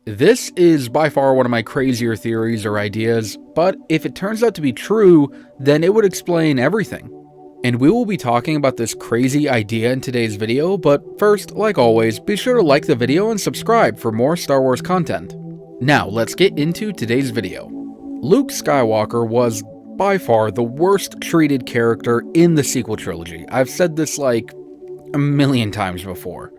This is by far one of my crazier theories or ideas, but if it turns out to be true, then it would explain everything. And we will be talking about this crazy idea in today's video, but first, like always, be sure to like the video and subscribe for more Star Wars content. Now, let's get into today's video. Luke Skywalker was by far the worst treated character in the sequel trilogy. I've said this like a million times before.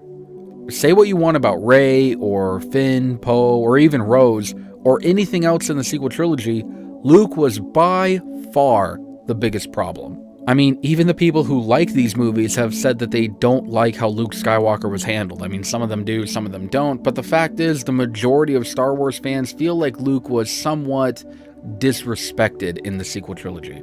Say what you want about Rey, or Finn, Poe, or even Rose, or anything else in the sequel trilogy, Luke was by far the biggest problem. I mean, even the people who like these movies have said that they don't like how Luke Skywalker was handled. I mean, some of them do, some of them don't, but the fact is, the majority of Star Wars fans feel like Luke was somewhat disrespected in the sequel trilogy.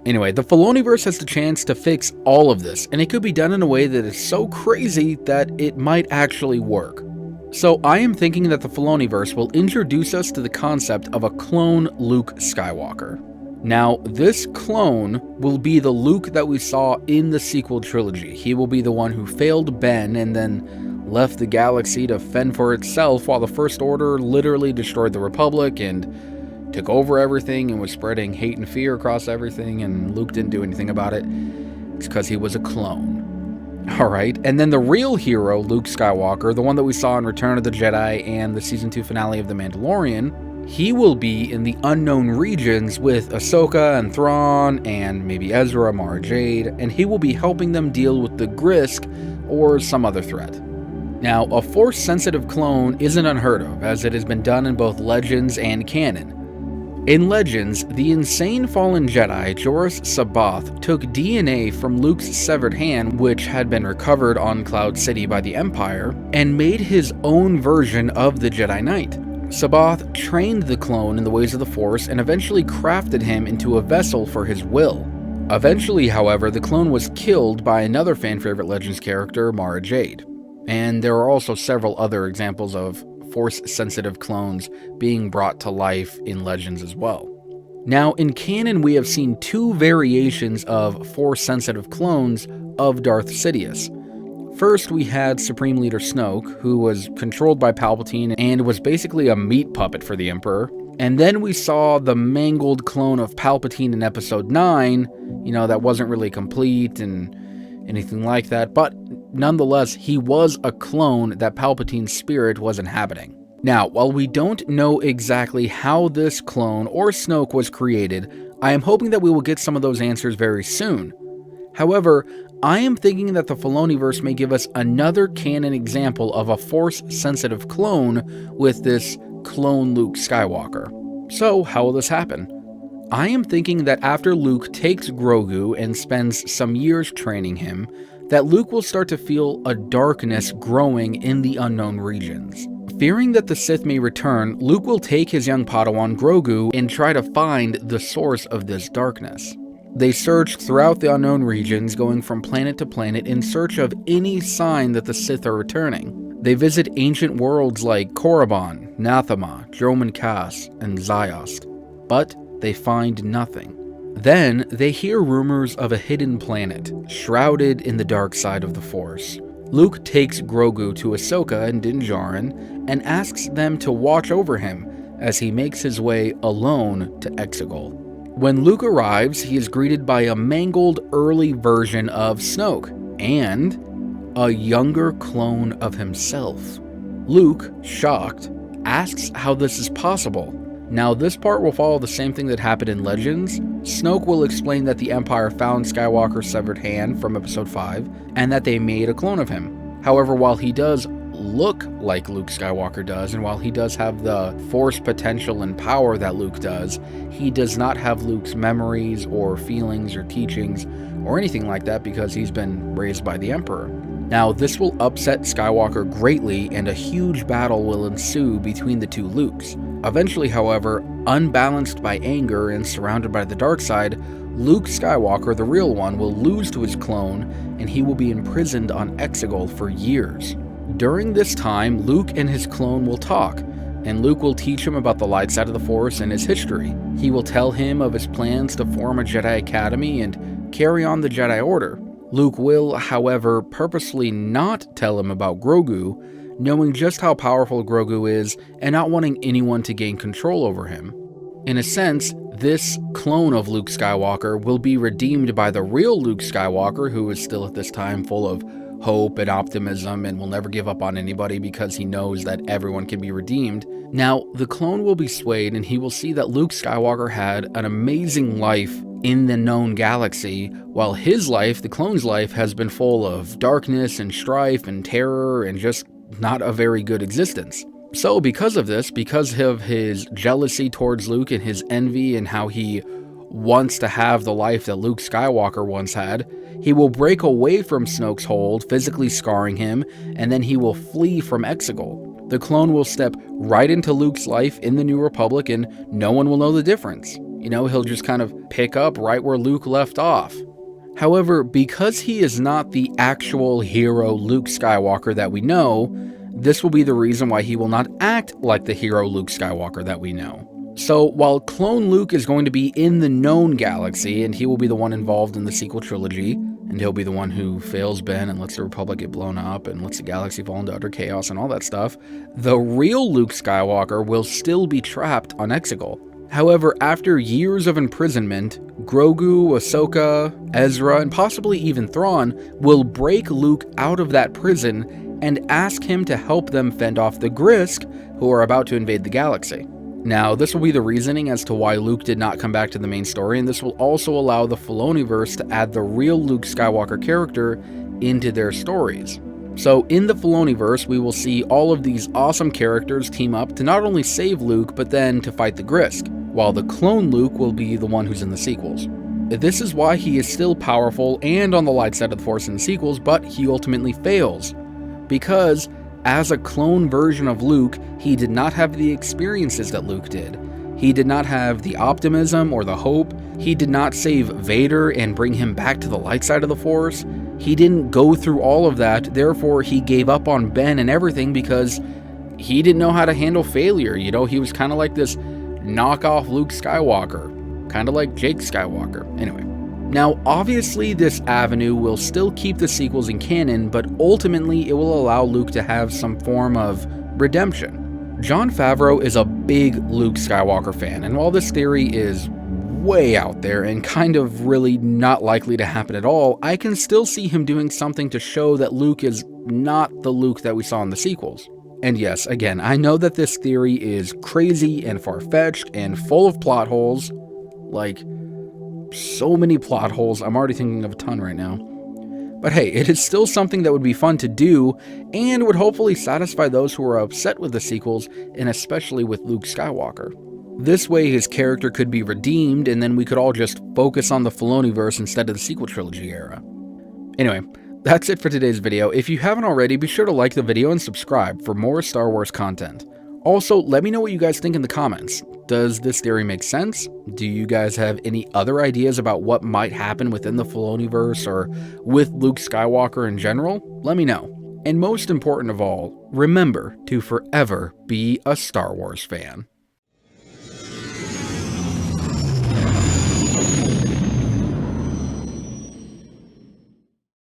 Anyway, the Filoniverse has the chance to fix all of this, and it could be done in a way that is so crazy that it might actually work. So I am thinking that the Filoniverse will introduce us to the concept of a clone Luke Skywalker. Now, this clone will be the Luke that we saw in the sequel trilogy. He will be the one who failed Ben and then left the galaxy to fend for itself while the First Order literally destroyed the Republic and took over everything and was spreading hate and fear across everything, and Luke didn't do anything about it. It's because he was a clone. Alright, and then the real hero, Luke Skywalker, the one that we saw in Return of the Jedi and the Season 2 finale of The Mandalorian, he will be in the unknown regions with Ahsoka and Thrawn and maybe Ezra, Mara Jade, and he will be helping them deal with the Grisk or some other threat. Now, a Force-sensitive clone isn't unheard of, as it has been done in both Legends and canon. In Legends, the insane fallen Jedi Joruus C'baoth took DNA from Luke's severed hand, which had been recovered on Cloud City by the Empire, and made his own version of the Jedi Knight. C'baoth trained the clone in the ways of the Force and eventually crafted him into a vessel for his will. Eventually, however, the clone was killed by another fan-favorite Legends character, Mara Jade. And there are also several other examples of Force-sensitive clones being brought to life in Legends as well. Now, in canon, we have seen two variations of Force-sensitive clones of Darth Sidious. First, we had Supreme Leader Snoke, who was controlled by Palpatine and was basically a meat puppet for the Emperor. And then we saw the mangled clone of Palpatine in Episode 9, that wasn't really complete and anything like that, but nonetheless, he was a clone that Palpatine's spirit was inhabiting. Now, while we don't know exactly how this clone or Snoke was created, I am hoping that we will get some of those answers very soon. However, I am thinking that the Filoniverse may give us another canon example of a Force-sensitive clone with this clone Luke Skywalker. So, how will this happen? I am thinking that after Luke takes Grogu and spends some years training him, that Luke will start to feel a darkness growing in the unknown regions. Fearing that the Sith may return, Luke will take his young Padawan Grogu and try to find the source of this darkness. They search throughout the unknown regions, going from planet to planet in search of any sign that the Sith are returning. They visit ancient worlds like Korriban, Nathema, Dromund Kaas, and Ziost, but they find nothing. Then, they hear rumors of a hidden planet, shrouded in the dark side of the Force. Luke takes Grogu to Ahsoka and Din Djarin and asks them to watch over him as he makes his way alone to Exegol. When Luke arrives, he is greeted by a mangled early version of Snoke and a younger clone of himself. Luke, shocked, asks how this is possible. Now, this part will follow the same thing that happened in Legends. Snoke will explain that the Empire found Skywalker's severed hand from Episode 5, and that they made a clone of him. However, while he does look like Luke Skywalker does, and while he does have the Force potential and power that Luke does, he does not have Luke's memories or feelings or teachings or anything like that because he's been raised by the Emperor. Now, this will upset Skywalker greatly, and a huge battle will ensue between the two Lukes. Eventually, however, unbalanced by anger and surrounded by the dark side, Luke Skywalker, the real one, will lose to his clone, and he will be imprisoned on Exegol for years. During this time, Luke and his clone will talk, and Luke will teach him about the light side of the Force and his history. He will tell him of his plans to form a Jedi Academy and carry on the Jedi Order. Luke will, however, purposely not tell him about Grogu, knowing just how powerful Grogu is and not wanting anyone to gain control over him. In a sense, this clone of Luke Skywalker will be redeemed by the real Luke Skywalker, who is still at this time full of hope and optimism and will never give up on anybody because he knows that everyone can be redeemed. Now, the clone will be swayed and he will see that Luke Skywalker had an amazing life in the known galaxy, while his life, the clone's life, has been full of darkness and strife and terror and just not a very good existence. So because of this, because of his jealousy towards Luke and his envy and how he wants to have the life that Luke Skywalker once had, he will break away from Snoke's hold, physically scarring him, and then he will flee from Exegol. The clone will step right into Luke's life in the New Republic and no one will know the difference. You know, he'll just kind of pick up right where Luke left off. However, because he is not the actual hero Luke Skywalker that we know, this will be the reason why he will not act like the hero Luke Skywalker that we know. So while clone Luke is going to be in the known galaxy and he will be the one involved in the sequel trilogy, and he'll be the one who fails Ben and lets the Republic get blown up and lets the galaxy fall into utter chaos and all that stuff, the real Luke Skywalker will still be trapped on Exegol. However, after years of imprisonment, Grogu, Ahsoka, Ezra, and possibly even Thrawn will break Luke out of that prison and ask him to help them fend off the Grisk, who are about to invade the galaxy. Now, this will be the reasoning as to why Luke did not come back to the main story, and this will also allow the Filoniverse to add the real Luke Skywalker character into their stories. So in the Filoniverse, we will see all of these awesome characters team up to not only save Luke, but then to fight the Grisk, while the clone Luke will be the one who's in the sequels. This is why he is still powerful and on the light side of the Force in the sequels, but he ultimately fails. Because, as a clone version of Luke, he did not have the experiences that Luke did. He did not have the optimism or the hope. He did not save Vader and bring him back to the light side of the Force. He didn't go through all of that, therefore he gave up on Ben and everything because he didn't know how to handle failure. You know, he was kind of like this knockoff Luke Skywalker, kind of like Jake Skywalker. Anyway. Now, obviously, this avenue will still keep the sequels in canon, but ultimately it will allow Luke to have some form of redemption. Jon Favreau is a big Luke Skywalker fan, and while this theory is way out there and kind of really not likely to happen at all, I can still see him doing something to show that Luke is not the Luke that we saw in the sequels. And yes, again, I know that this theory is crazy and far-fetched and full of plot holes, like so many plot holes. I'm already thinking of a ton right now. But hey, it is still something that would be fun to do and would hopefully satisfy those who are upset with the sequels, and especially with Luke Skywalker. This way his character could be redeemed and then we could all just focus on the Filoniverse instead of the sequel trilogy era. Anyway, that's it for today's video. If you haven't already, be sure to like the video and subscribe for more Star Wars content. Also, let me know what you guys think in the comments. Does this theory make sense? Do you guys have any other ideas about what might happen within the Filoniverse or with Luke Skywalker in general? Let me know. And most important of all, remember to forever be a Star Wars fan.